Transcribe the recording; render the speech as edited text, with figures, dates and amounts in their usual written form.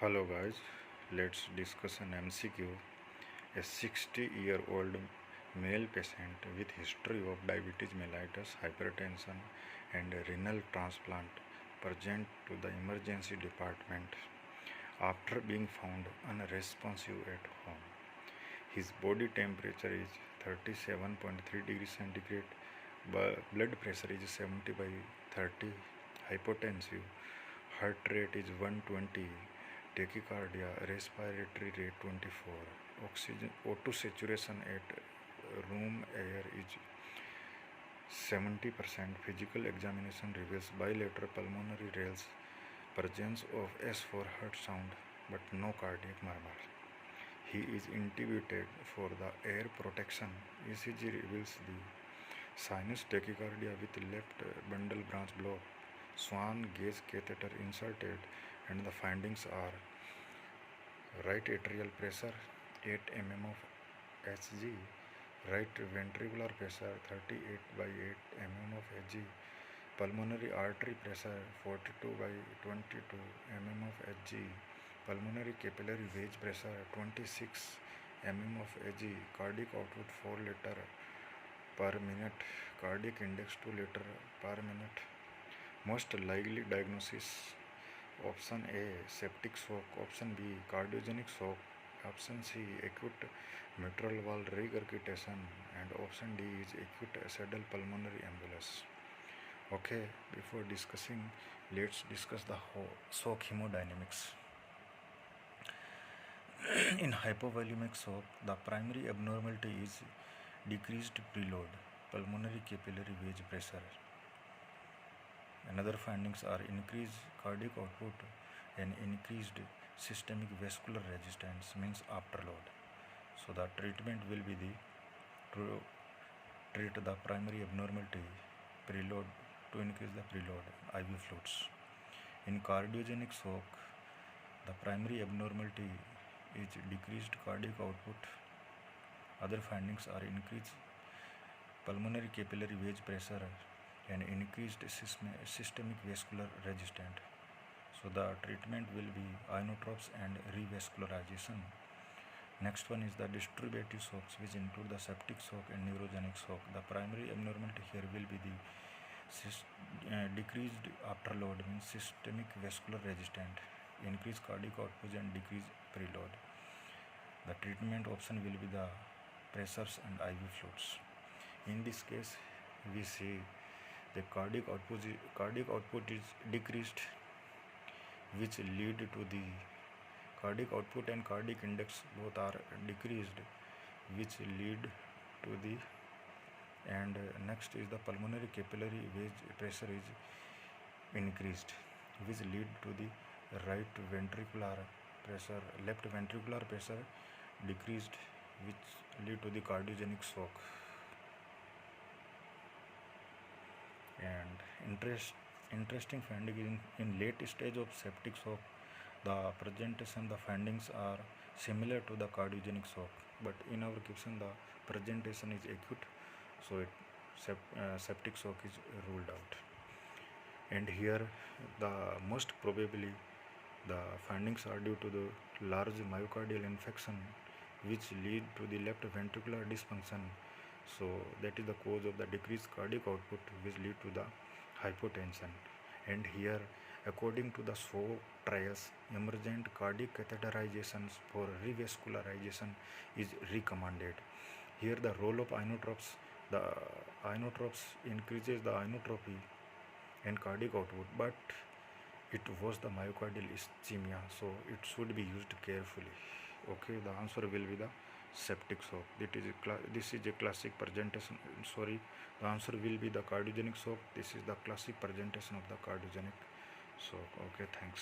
Hello guys, let's discuss an MCQ. A 60-year-old male patient with history of diabetes mellitus, hypertension and renal transplant present to the emergency department after being found unresponsive at home. His body temperature is 37.3 degrees centigrade, blood pressure is 70 by 30, hypotensive, heart rate is 120, tachycardia, respiratory rate 24, oxygen O2 saturation at room air is 70%. Physical examination reveals bilateral pulmonary rales, presence of S4 heart sound but no cardiac murmur. He is intubated for the air protection. ECG reveals the sinus tachycardia with left bundle branch block, Swan gauge catheter inserted, and the findings are right atrial pressure 8 mm of Hg, right ventricular pressure 38 by 8 mm of Hg, pulmonary artery pressure 42 by 22 mm of Hg, pulmonary capillary wedge pressure 26 mm of Hg, cardiac output 4 liter per minute, cardiac index 2 liter per minute. Most likely diagnosis: option A, septic shock; option B, cardiogenic shock; option C, acute mitral valve regurgitation; and option D is acute acidic pulmonary embolus. Okay, before discussing, let's discuss the shock hemodynamics. In hypovolemic shock, the primary abnormality is decreased preload, pulmonary capillary wedge pressure. Another findings are increased cardiac output and increased systemic vascular resistance, means afterload. So the treatment will be to treat the primary abnormality, preload, to increase the preload, IV fluids. In cardiogenic shock, the primary abnormality is decreased cardiac output. Other findings are increased pulmonary capillary wedge pressure and increased systemic vascular resistance. So the treatment will be inotropes and revascularization. Next one is the distributive shocks, which include the septic shock and neurogenic shock. The primary abnormality here will be the decreased afterload, means systemic vascular resistance, increased cardiac output and decreased preload. The treatment option will be the pressors and IV fluids. In this case, we see the cardiac output is decreased, which lead to the cardiac output and cardiac index both are decreased, which lead to the, and next is the pulmonary capillary wedge pressure is increased, which lead to the right ventricular pressure, left ventricular pressure decreased, which lead to the cardiogenic shock. And interesting finding in late stage of septic shock, the presentation, the findings are similar to the cardiogenic shock, but in our question the presentation is acute, so septic shock is ruled out. And here the most probably the findings are due to the large myocardial infarction, which lead to the left ventricular dysfunction. So that is the cause of the decreased cardiac output, which lead to the hypotension. And here, according to the SWO trials, emergent cardiac catheterizations for revascularization is recommended. Here the role of inotropes, the inotropes increases the inotropy and cardiac output, but it was the myocardial ischemia, so it should be used carefully. Okay, the answer will be the septic shock. This is a classic presentation. The answer will be the cardiogenic shock. This is the classic presentation of the cardiogenic shock. Okay, thanks.